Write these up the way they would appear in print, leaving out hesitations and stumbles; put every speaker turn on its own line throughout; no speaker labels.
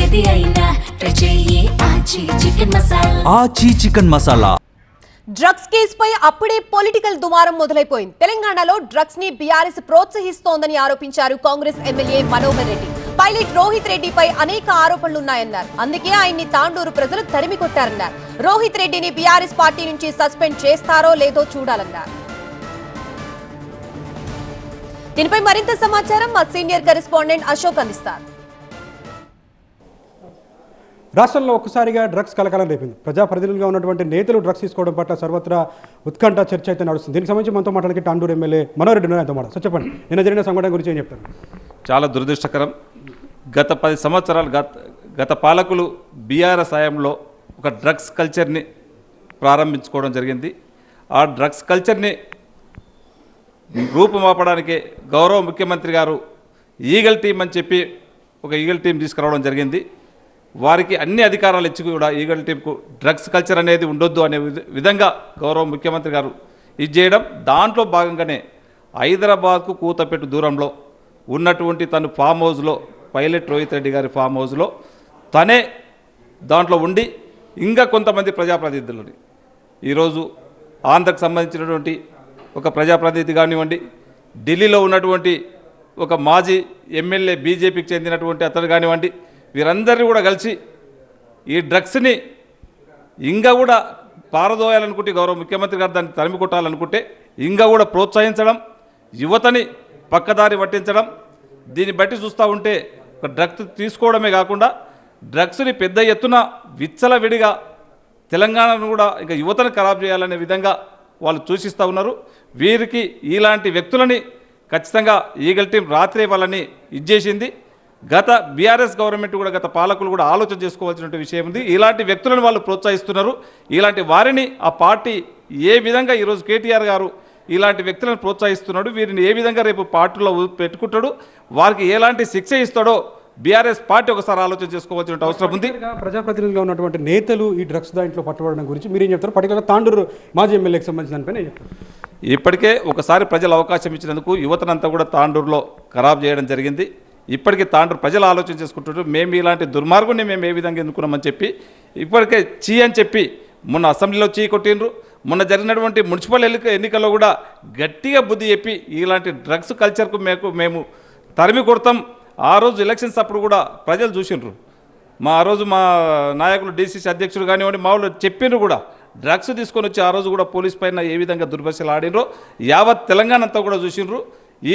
ఏది అయినా ట్రై చెయ్యి ఆచి చికెన్ మసాలా.
ఆచి చికెన్ మసాలా.
డ్రగ్స్ కేసుపై అప్పుడే పొలిటికల్ దుమారం మొదలైపోయింది. తెలంగాణలో డ్రగ్స్ ని బీఆర్ఎస్ ప్రోత్సహిస్తోందని ఆరోపించారు కాంగ్రెస్ ఎమ్మెల్యే మనోహర్ రెడ్డి. పైలట్ రోహిత్ రెడ్డిపై అనేక ఆరోపణలున్నాయన్నారు. అందుకే ఆయన్ని తాండూరు ప్రజలు తరిమి కొట్టారన్నారు. రోహిత్ రెడ్డిని బీఆర్ఎస్ పార్టీ నుంచి సస్పెండ్ చేస్తారో లేదో చూడాలన్నారు. దీనిపై మరింత సమాచారం మా సీనియర్ కరెస్పాండెంట్ అశోక్ అందిస్తారు.
రాష్ట్రంలో ఒక్కసారిగా డ్రగ్స్ కలకలం రేపింది. ప్రజాప్రతినిధులుగా ఉన్నటువంటి నేతలు డ్రగ్స్ తీసుకోవడం పట్ల సర్వత్రా ఉత్కంఠ చర్చ అయితే నడుస్తుంది. దీనికి సంబంధించి మనతో మాట్లాడికి టాండూరు ఎమ్మెల్యే మనోహర్ రెడ్డి ఆయనతో మాట్లాడు. సార్ చెప్పండి, నిన్న జరిగిన సంఘటన గురించి ఏం చెప్తారు?
చాలా దురదృష్టకరం. గత 10 సంవత్సరాలు గత పాలకులు బీఆర్ఎస్ హయాంలో ఒక డ్రగ్స్ కల్చర్ని ప్రారంభించుకోవడం జరిగింది. ఆ డ్రగ్స్ కల్చర్ని రూపుమాపడానికి గౌరవ ముఖ్యమంత్రి గారు ఈగల్ టీం అని చెప్పి ఒక ఈగల్ టీం తీసుకురావడం జరిగింది. వారికి అన్ని అధికారాలు ఇచ్చి కూడా ఈగల్ టీంకు డ్రగ్స్ కల్చర్ అనేది ఉండొద్దు అనే విధంగా గౌరవ ముఖ్యమంత్రి గారు ఇది చేయడం, దాంట్లో భాగంగానే హైదరాబాద్కు కూతపెట్టు దూరంలో ఉన్నటువంటి తను ఫామ్ హౌస్లో, పైలట్ రోహిత్ రెడ్డి గారి ఫామ్ హౌస్లో తనే దాంట్లో ఉండి ఇంకా కొంతమంది ప్రజాప్రతినిధులని ఈరోజు ఆంధ్రకు సంబంధించినటువంటి ఒక ప్రజాప్రతినిధి కానివ్వండి, ఢిల్లీలో ఉన్నటువంటి ఒక మాజీ ఎమ్మెల్యే బీజేపీకి చెందినటువంటి అతడు కానివ్వండి, వీరందరినీ కూడా కలిసి ఈ డ్రగ్స్ని ఇంకా కూడా పారదోయాలనుకుంటే, గౌరవ ముఖ్యమంత్రి గారు దాన్ని తరిమి కొట్టాలనుకుంటే ఇంకా కూడా ప్రోత్సహించడం, యువతని పక్కదారి పట్టించడం, దీన్ని బట్టి చూస్తూ ఉంటే ఒక డ్రగ్స్ తీసుకోవడమే కాకుండా డ్రగ్స్ని పెద్ద ఎత్తున విచ్చలవిడిగా తెలంగాణను కూడా ఇంకా యువతను ఖరాబ్ చేయాలనే విధంగా వాళ్ళు సూచిస్తూ ఉన్నారు. వీరికి ఇలాంటి వ్యక్తులని ఖచ్చితంగా ఈగల్ టీం రాత్రి వాళ్ళని ఇచ్చేసింది. గత బీఆర్ఎస్ గవర్నమెంట్ కూడా, గత పాలకులు కూడా ఆలోచన చేసుకోవాల్సిన విషయం ఉంది. ఇలాంటి వ్యక్తులను వాళ్ళు ప్రోత్సహిస్తున్నారు. ఇలాంటి వారిని ఆ పార్టీ ఏ విధంగా ఈరోజు కేటీఆర్ గారు ఇలాంటి వ్యక్తులను ప్రోత్సహిస్తున్నాడు, వీరిని ఏ విధంగా రేపు పార్టీలో పెట్టుకుంటాడు, వారికి ఎలాంటి శిక్ష ఇస్తాడో బీఆర్ఎస్ పార్టీ ఒకసారి ఆలోచన చేసుకోవాల్సిన అవసరం ఉంది.
ప్రజాప్రతినిధులుగా ఉన్నటువంటి నేతలు ఈ డ్రగ్స్ దాంట్లో పట్టుబడడం గురించి మీరేం చెప్తారు? పర్టికులర్గా తాండూరు మాజీ ఎమ్మెల్యేకి సంబంధించిన దానిపైన ఏం చెప్తారు?
ఇప్పటికే ఒకసారి ప్రజలు అవకాశం ఇచ్చినందుకు యువతనంతా కూడా తాండూరులో ఖరాబ్ చేయడం జరిగింది. ఇప్పటికే తాండూరు ప్రజలు ఆలోచన చేసుకుంటున్నారు, మేము ఇలాంటి దుర్మార్గుని మేము ఏ విధంగా ఎన్నుకున్నామని చెప్పి ఇప్పటికే చీ అని చెప్పి మొన్న అసెంబ్లీలో చీ కొట్టిండ్రు. మొన్న జరిగినటువంటి మున్సిపల్ ఎన్నికల్లో కూడా గట్టిగా బుద్ధి చెప్పి ఇలాంటి డ్రగ్స్ కల్చర్కు మేము తరిమి కొడతాం. ఆ రోజు ఎలక్షన్స్ అప్పుడు కూడా ప్రజలు చూసిండ్రు. ఆ రోజు మా నాయకులు డీసీసీ అధ్యక్షుడు కానివ్వండి, మా వాళ్ళు చెప్పిండ్రు కూడా, డ్రగ్స్ తీసుకొని వచ్చి ఆ రోజు కూడా పోలీస్ పైన ఏ విధంగా దుర్భాషలు ఆడినరో యావత్ తెలంగాణ అంతా కూడా చూసిండ్రు.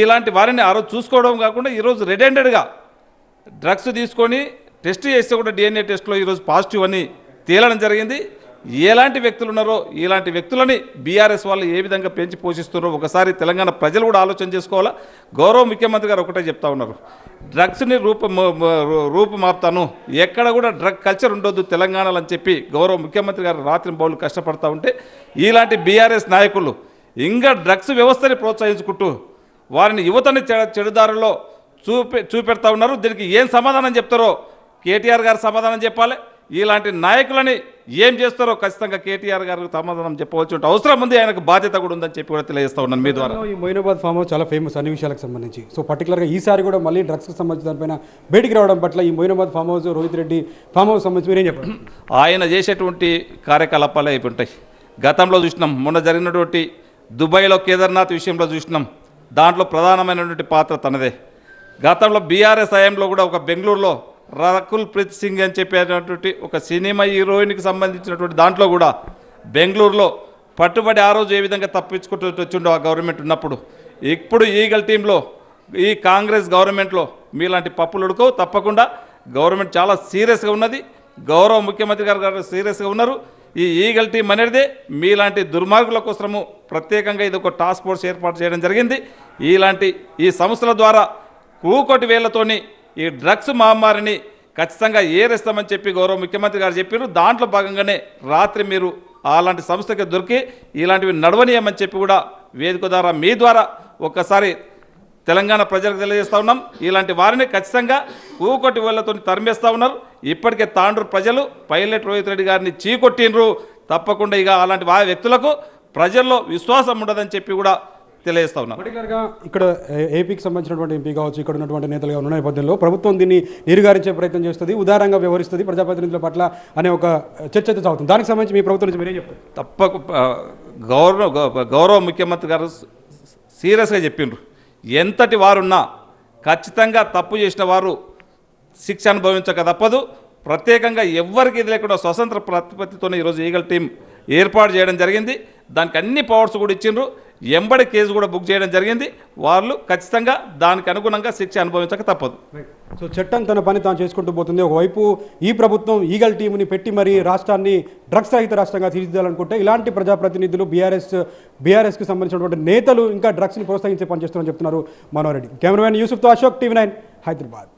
ఇలాంటి వారిని ఆ రోజు చూసుకోవడం కాకుండా ఈరోజు రెడ్ హ్యాండెడ్గా డ్రగ్స్ తీసుకొని టెస్ట్ చేస్తే కూడా డిఎన్ఏ టెస్ట్లో ఈరోజు పాజిటివ్ అని తేలడం జరిగింది. ఎలాంటి వ్యక్తులు ఉన్నారో ఇలాంటి వ్యక్తులని బీఆర్ఎస్ వాళ్ళు ఏ విధంగా పెంచి పోషిస్తున్నారో ఒకసారి తెలంగాణ ప్రజలు కూడా ఆలోచన చేసుకోవాలా. గౌరవ ముఖ్యమంత్రి గారు ఒకటే చెప్తా ఉన్నారు, డ్రగ్స్ని రూపుమాపుతాను, ఎక్కడ కూడా డ్రగ్ కల్చర్ ఉండొద్దు తెలంగాణలో అని చెప్పి గౌరవ ముఖ్యమంత్రి గారు రాత్రి బౌలు కష్టపడతా ఉంటే ఇలాంటి బీఆర్ఎస్ నాయకులు ఇంకా డ్రగ్స్ వ్యవస్థని ప్రోత్సహించుకుంటూ వారిని యువతని చెడుదారుల్లో చూపెడతా ఉన్నారు. దీనికి ఏం సమాధానం చెప్తారో కేటీఆర్ గారు సమాధానం చెప్పాలి. ఇలాంటి నాయకులని ఏం చేస్తారో ఖచ్చితంగా కేటీఆర్ గారు సమాధానం చెప్పవలసిన అవసరం ఉంది, ఆయనకు బాధ్యత కూడా ఉందని చెప్పి కూడా తెలియజేస్తా ఉన్నాను మీ ద్వారా.
ఈ మొయినాబాద్ ఫామ్ హౌస్ చాలా ఫేమస్ అన్ని విషయాలకు సంబంధించి. సో పర్టికులర్గా ఈసారి కూడా మళ్ళీ డ్రగ్స్కి సంబంధించి దానిపైన బయటికి రావడం పట్ల ఈ Moinabad farm house, Rohit Reddy farm house సంబంధించి మీరేం చెప్పండి?
ఆయన చేసేటువంటి కార్యకలాపాలే అయిపోయి ఉంటాయి. గతంలో చూసినాం, మొన్న జరిగినటువంటి దుబాయ్లో కేదార్నాథ్ విషయంలో చూసినాం, దాంట్లో ప్రధానమైనటువంటి పాత్ర తనదే. గతంలో బీఆర్ఎస్ హయాంలో కూడా ఒక బెంగళూరులో రకుల్ ప్రీత్ సింగ్ అని చెప్పేటటువంటి ఒక సినిమా హీరోయిన్కి సంబంధించినటువంటి దాంట్లో కూడా బెంగళూరులో పట్టుబడి ఆ రోజు ఏ విధంగా తప్పించుకుంటూ వచ్చిండో ఆ గవర్నమెంట్ ఉన్నప్పుడు, ఇప్పుడు ఈగల్ టీంలో ఈ కాంగ్రెస్ గవర్నమెంట్లో మీలాంటి పప్పులు ఉడుకోవు. తప్పకుండా గవర్నమెంట్ చాలా సీరియస్గా ఉన్నది, గౌరవ ముఖ్యమంత్రి గారు సీరియస్గా ఉన్నారు. ఈ ఈగల్ టీం అనేదే మీలాంటి దుర్మార్గుల కోసము ప్రత్యేకంగా ఇది ఒక టాస్క్ ఫోర్స్ ఏర్పాటు చేయడం జరిగింది. ఈ సంస్థల ద్వారా కూకోటి వేళ్లతోని ఈ డ్రగ్స్ మహమ్మారిని ఖచ్చితంగా ఏరేస్తామని చెప్పి గౌరవ ముఖ్యమంత్రి గారు చెప్పారు. దాంట్లో భాగంగానే రాత్రి మీరు అలాంటి సంస్థకి దొరికి ఇలాంటివి నడవనీయమని చెప్పి కూడా వేదిక ద్వారా మీ ద్వారా ఒక్కసారి తెలంగాణ ప్రజలకు తెలియజేస్తూ ఉన్నాం. ఇలాంటి వారిని ఖచ్చితంగా కూకొట్టి వేళ్లతో తరిమేస్తూ ఉన్నారు. ఇప్పటికే తాండూరు ప్రజలు పైలట్ రోహిత్ రెడ్డి గారిని చీకొట్టిండ్రు. తప్పకుండా ఇక అలాంటి వ్యక్తులకు ప్రజల్లో విశ్వాసం ఉండదని చెప్పి కూడా తెలియజేస్తా ఉన్నాను.
పర్టికులర్గా ఇక్కడ ఏపీకి సంబంధించినటువంటి ఎంపీ కావచ్చు, ఇక్కడ ఉన్నటువంటి నేతలుగా ఉన్న నేపథ్యంలో ప్రభుత్వం దీన్ని నీరుగారించే ప్రయత్నం చేస్తుంది, ఉదారంగా వ్యవహరిస్తుంది ప్రజాప్రతినిధుల పట్ల అనే ఒక చర్చ అయితే సాగుతుంది. దానికి సంబంధించి మీ ప్రభుత్వం నుంచి మీరేం చెప్తారు?
తప్పక గౌరవ ముఖ్యమంత్రి గారు సీరియస్గా చెప్పిండ్రు. ఎంతటి వారున్నా ఖచ్చితంగా తప్పు చేసిన వారు శిక్ష అనుభవించక తప్పదు. ప్రత్యేకంగా ఎవ్వరికి ఇది లేకుండా స్వతంత్ర ప్రతిపత్తితోనే ఈరోజు ఈగల్ టీం ఏర్పాటు చేయడం జరిగింది. దానికి అన్ని పవర్స్ కూడా ఇచ్చిండ్రు. ఎంబడి కేసు కూడా బుక్ చేయడం జరిగింది. వాళ్ళు ఖచ్చితంగా దానికి అనుగుణంగా శిక్ష అనుభవించక తప్పదు.
సో చట్టం తన పని తాను చేసుకుంటూ పోతుంది. ఒకవైపు ఈ ప్రభుత్వం ఈగల్ టీంని పెట్టి మరి రాష్ట్రాన్ని డ్రగ్స్ రహిత రాష్ట్రంగా తీర్చిదిద్దాలనుకుంటే ఇలాంటి ప్రజాప్రతినిధులు బీఆర్ఎస్కి సంబంధించినటువంటి నేతలు ఇంకా డ్రగ్స్ని ప్రోత్సహించే పనిచేస్తున్నారని చెప్తున్నారు మనోహర్ రెడ్డి. కెమెరామెన్ యూసుఫ్తో అశోక్, టీవీ 9 హైదరాబాద్.